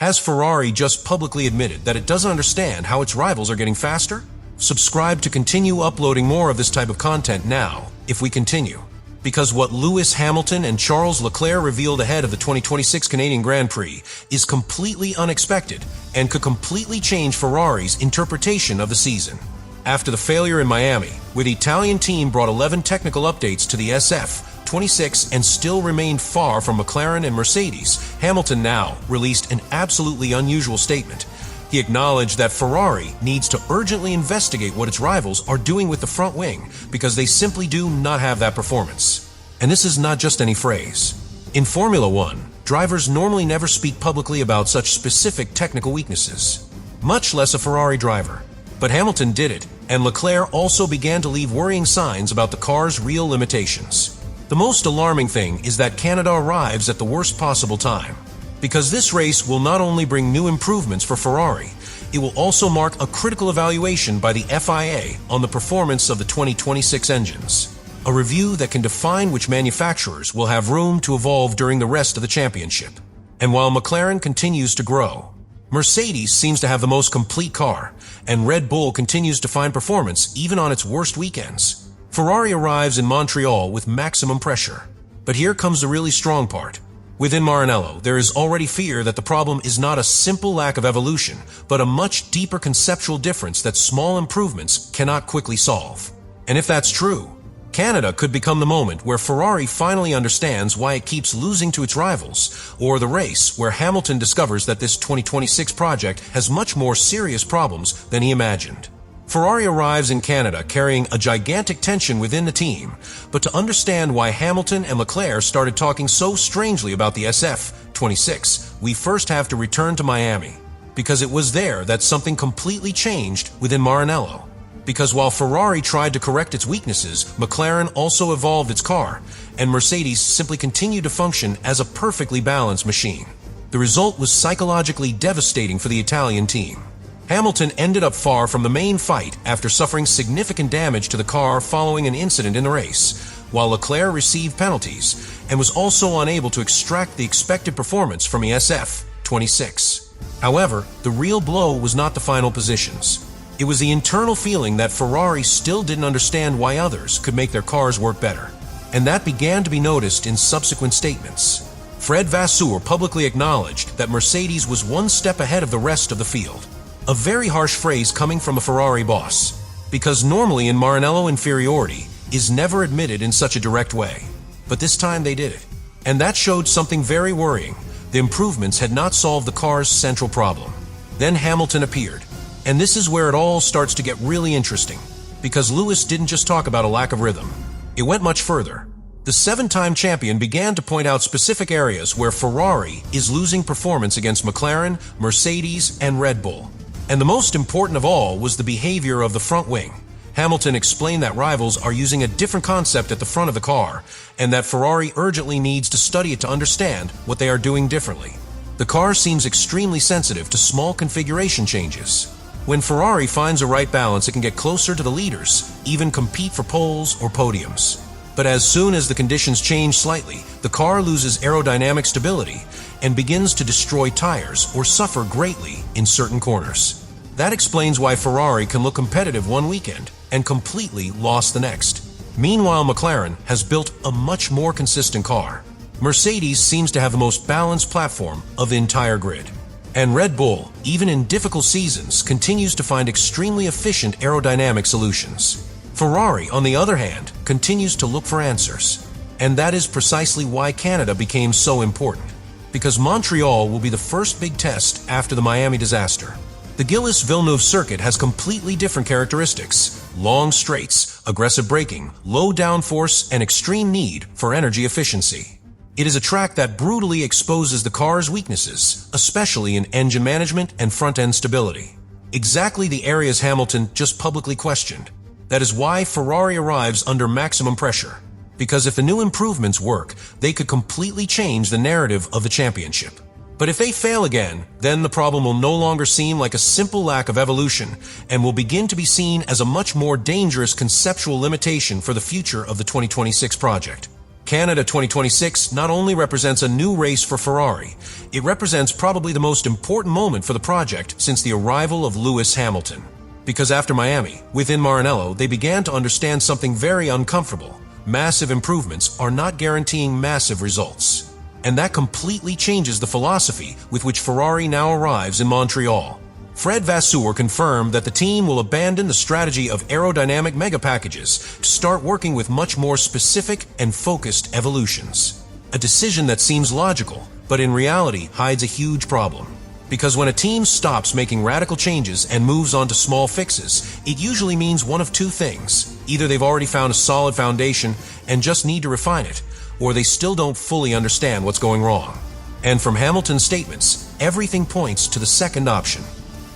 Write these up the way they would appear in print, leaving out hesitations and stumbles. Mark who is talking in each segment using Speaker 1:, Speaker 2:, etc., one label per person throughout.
Speaker 1: Has Ferrari just publicly admitted that it doesn't understand how its rivals are getting faster? Subscribe to continue uploading more of this type of content now, if we continue. Because what Lewis Hamilton and Charles Leclerc revealed ahead of the 2026 Canadian Grand Prix is completely unexpected and could completely change Ferrari's interpretation of the season. After the failure in Miami, where the Italian team brought 11 technical updates to the SF26 and still remained far from McLaren and Mercedes, Hamilton now released an absolutely unusual statement. He acknowledged that Ferrari needs to urgently investigate what its rivals are doing with the front wing because they simply do not have that performance. And this is not just any phrase. In Formula One, drivers normally never speak publicly about such specific technical weaknesses, much less a Ferrari driver. But Hamilton did it, and Leclerc also began to leave worrying signs about the car's real limitations. The most alarming thing is that Canada arrives at the worst possible time. Because this race will not only bring new improvements for Ferrari, it will also mark a critical evaluation by the FIA on the performance of the 2026 engines. A review that can define which manufacturers will have room to evolve during the rest of the championship. And while McLaren continues to grow, Mercedes seems to have the most complete car, and Red Bull continues to find performance even on its worst weekends. Ferrari arrives in Montreal with maximum pressure. But here comes the really strong part. Within Maranello, there is already fear that the problem is not a simple lack of evolution, but a much deeper conceptual difference that small improvements cannot quickly solve. And if that's true, Canada could become the moment where Ferrari finally understands why it keeps losing to its rivals, or the race where Hamilton discovers that this 2026 project has much more serious problems than he imagined. Ferrari arrives in Canada carrying a gigantic tension within the team, but to understand why Hamilton and Leclerc started talking so strangely about the SF26, we first have to return to Miami, because it was there that something completely changed within Maranello. Because while Ferrari tried to correct its weaknesses, McLaren also evolved its car, and Mercedes simply continued to function as a perfectly balanced machine. The result was psychologically devastating for the Italian team. Hamilton ended up far from the main fight after suffering significant damage to the car following an incident in the race, while Leclerc received penalties and was also unable to extract the expected performance from the SF26. However, the real blow was not the final positions. It was the internal feeling that Ferrari still didn't understand why others could make their cars work better. And that began to be noticed in subsequent statements. Fred Vasseur publicly acknowledged that Mercedes was one step ahead of the rest of the field. A very harsh phrase coming from a Ferrari boss, because normally in Maranello inferiority is never admitted in such a direct way. But this time they did it. And that showed something very worrying. The improvements had not solved the car's central problem. Then Hamilton appeared. And this is where it all starts to get really interesting, because Lewis didn't just talk about a lack of rhythm. It went much further. The 7-time champion began to point out specific areas where Ferrari is losing performance against McLaren, Mercedes, and Red Bull. And the most important of all was the behavior of the front wing. Hamilton explained that rivals are using a different concept at the front of the car, and that Ferrari urgently needs to study it to understand what they are doing differently. The car seems extremely sensitive to small configuration changes. When Ferrari finds a right balance, it can get closer to the leaders, even compete for poles or podiums. But as soon as the conditions change slightly, the car loses aerodynamic stability and begins to destroy tires or suffer greatly in certain corners. That explains why Ferrari can look competitive one weekend and completely lost the next. Meanwhile, McLaren has built a much more consistent car. Mercedes seems to have the most balanced platform of the entire grid. And Red Bull, even in difficult seasons, continues to find extremely efficient aerodynamic solutions. Ferrari, on the other hand, continues to look for answers. And that is precisely why Canada became so important. Because Montreal will be the first big test after the Miami disaster. The Gilles-Villeneuve circuit has completely different characteristics: long straights, aggressive braking, low downforce, and extreme need for energy efficiency. It is a track that brutally exposes the car's weaknesses, especially in engine management and front-end stability. Exactly the areas Hamilton just publicly questioned. That is why Ferrari arrives under maximum pressure. Because if the new improvements work, they could completely change the narrative of the championship. But if they fail again, then the problem will no longer seem like a simple lack of evolution and will begin to be seen as a much more dangerous conceptual limitation for the future of the 2026 project. Canada 2026 not only represents a new race for Ferrari, it represents probably the most important moment for the project since the arrival of Lewis Hamilton. Because after Miami, within Maranello, they began to understand something very uncomfortable. Massive improvements are not guaranteeing massive results. And that completely changes the philosophy with which Ferrari now arrives in Montreal. Fred Vasseur confirmed that the team will abandon the strategy of aerodynamic mega packages to start working with much more specific and focused evolutions. A decision that seems logical, but in reality hides a huge problem. Because when a team stops making radical changes and moves on to small fixes, it usually means one of two things. Either they've already found a solid foundation and just need to refine it, or they still don't fully understand what's going wrong. And from Hamilton's statements, everything points to the second option.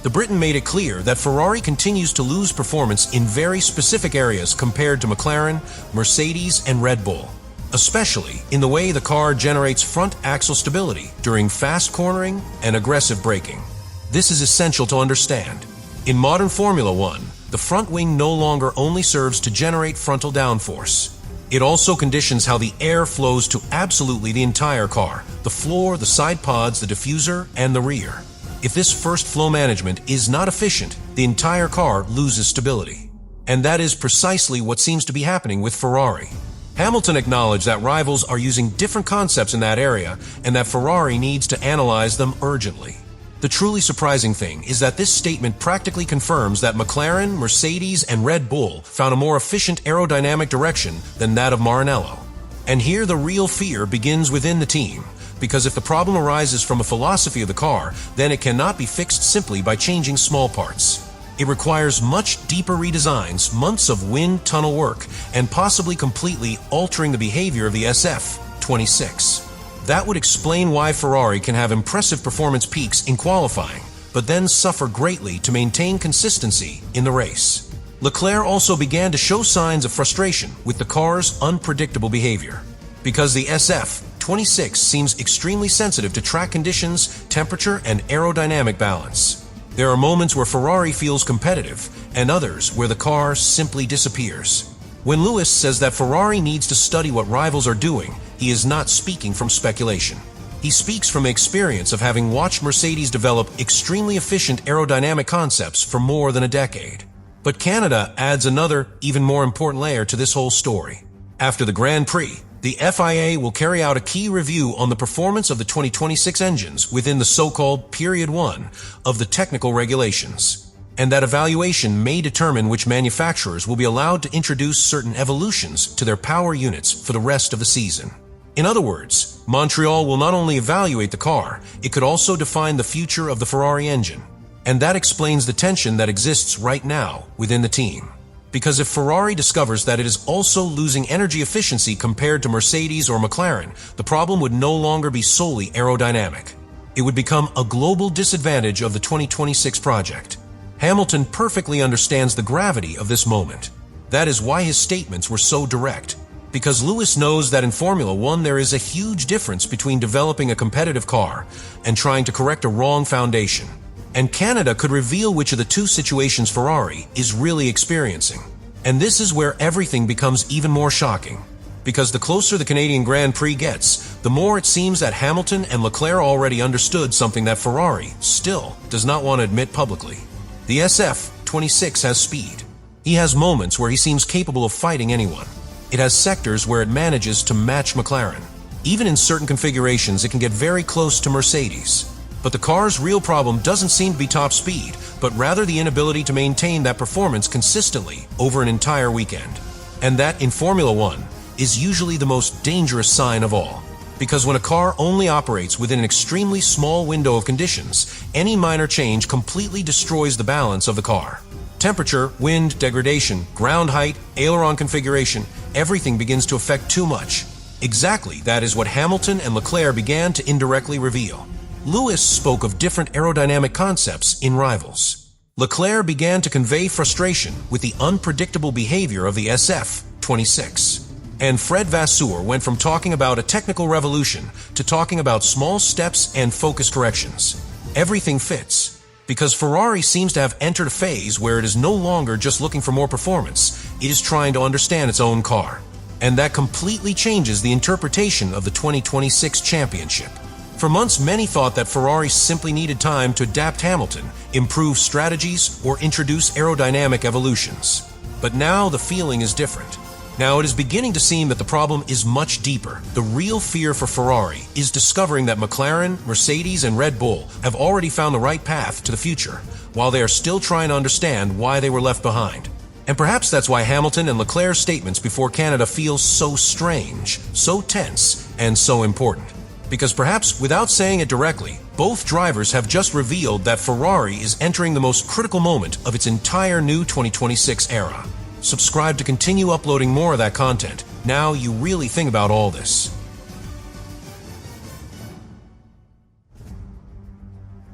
Speaker 1: The Briton made it clear that Ferrari continues to lose performance in very specific areas compared to McLaren, Mercedes, and Red Bull, especially in the way the car generates front axle stability during fast cornering and aggressive braking. This is essential to understand. In modern Formula One, the front wing no longer only serves to generate frontal downforce. It also conditions how the air flows to absolutely the entire car, the floor, the side pods, the diffuser, and the rear. If this first flow management is not efficient, the entire car loses stability. And that is precisely what seems to be happening with Ferrari. Hamilton acknowledged that rivals are using different concepts in that area and that Ferrari needs to analyze them urgently. The truly surprising thing is that this statement practically confirms that McLaren, Mercedes, and Red Bull found a more efficient aerodynamic direction than that of Maranello. And here the real fear begins within the team. Because if the problem arises from a philosophy of the car, then it cannot be fixed simply by changing small parts. It requires much deeper redesigns, months of wind tunnel work, and possibly completely altering the behavior of the SF26. That would explain why Ferrari can have impressive performance peaks in qualifying, but then suffer greatly to maintain consistency in the race. Leclerc also began to show signs of frustration with the car's unpredictable behavior. Because the SF26 seems extremely sensitive to track conditions, temperature, and aerodynamic balance. There are moments where Ferrari feels competitive, and others where the car simply disappears. When Lewis says that Ferrari needs to study what rivals are doing, he is not speaking from speculation. He speaks from experience of having watched Mercedes develop extremely efficient aerodynamic concepts for more than a decade. But Canada adds another, even more important layer to this whole story. After the Grand Prix, the FIA will carry out a key review on the performance of the 2026 engines within the so-called Period 1 of the technical regulations. And that evaluation may determine which manufacturers will be allowed to introduce certain evolutions to their power units for the rest of the season. In other words, Montreal will not only evaluate the car, it could also define the future of the Ferrari engine. And that explains the tension that exists right now within the team. Because if Ferrari discovers that it is also losing energy efficiency compared to Mercedes or McLaren, the problem would no longer be solely aerodynamic. It would become a global disadvantage of the 2026 project. Hamilton perfectly understands the gravity of this moment. That is why his statements were so direct. Because Lewis knows that in Formula One there is a huge difference between developing a competitive car and trying to correct a wrong foundation. And Canada could reveal which of the two situations Ferrari is really experiencing. And this is where everything becomes even more shocking. Because the closer the Canadian Grand Prix gets, the more it seems that Hamilton and Leclerc already understood something that Ferrari still does not want to admit publicly. The SF26 has speed. He has moments where he seems capable of fighting anyone. It has sectors where it manages to match McLaren. Even in certain configurations, it can get very close to Mercedes. But the car's real problem doesn't seem to be top speed, but rather the inability to maintain that performance consistently over an entire weekend. And that, in Formula One, is usually the most dangerous sign of all. Because when a car only operates within an extremely small window of conditions, any minor change completely destroys the balance of the car. Temperature, wind, degradation, ground height, aileron configuration, everything begins to affect too much. Exactly that is what Hamilton and Leclerc began to indirectly reveal. Lewis spoke of different aerodynamic concepts in rivals. Leclerc began to convey frustration with the unpredictable behavior of the SF26. And Fred Vasseur went from talking about a technical revolution to talking about small steps and focus corrections. Everything fits, because Ferrari seems to have entered a phase where it is no longer just looking for more performance, it is trying to understand its own car. And that completely changes the interpretation of the 2026 championship. For months, many thought that Ferrari simply needed time to adapt Hamilton, improve strategies, or introduce aerodynamic evolutions. But now the feeling is different. Now it is beginning to seem that the problem is much deeper. The real fear for Ferrari is discovering that McLaren, Mercedes, and Red Bull have already found the right path to the future, while they are still trying to understand why they were left behind. And perhaps that's why Hamilton and Leclerc's statements before Canada feel so strange, so tense, and so important. Because perhaps without saying it directly, both drivers have just revealed that Ferrari is entering the most critical moment of its entire new 2026 era. Subscribe to continue uploading more of that content. Now you really think about all this.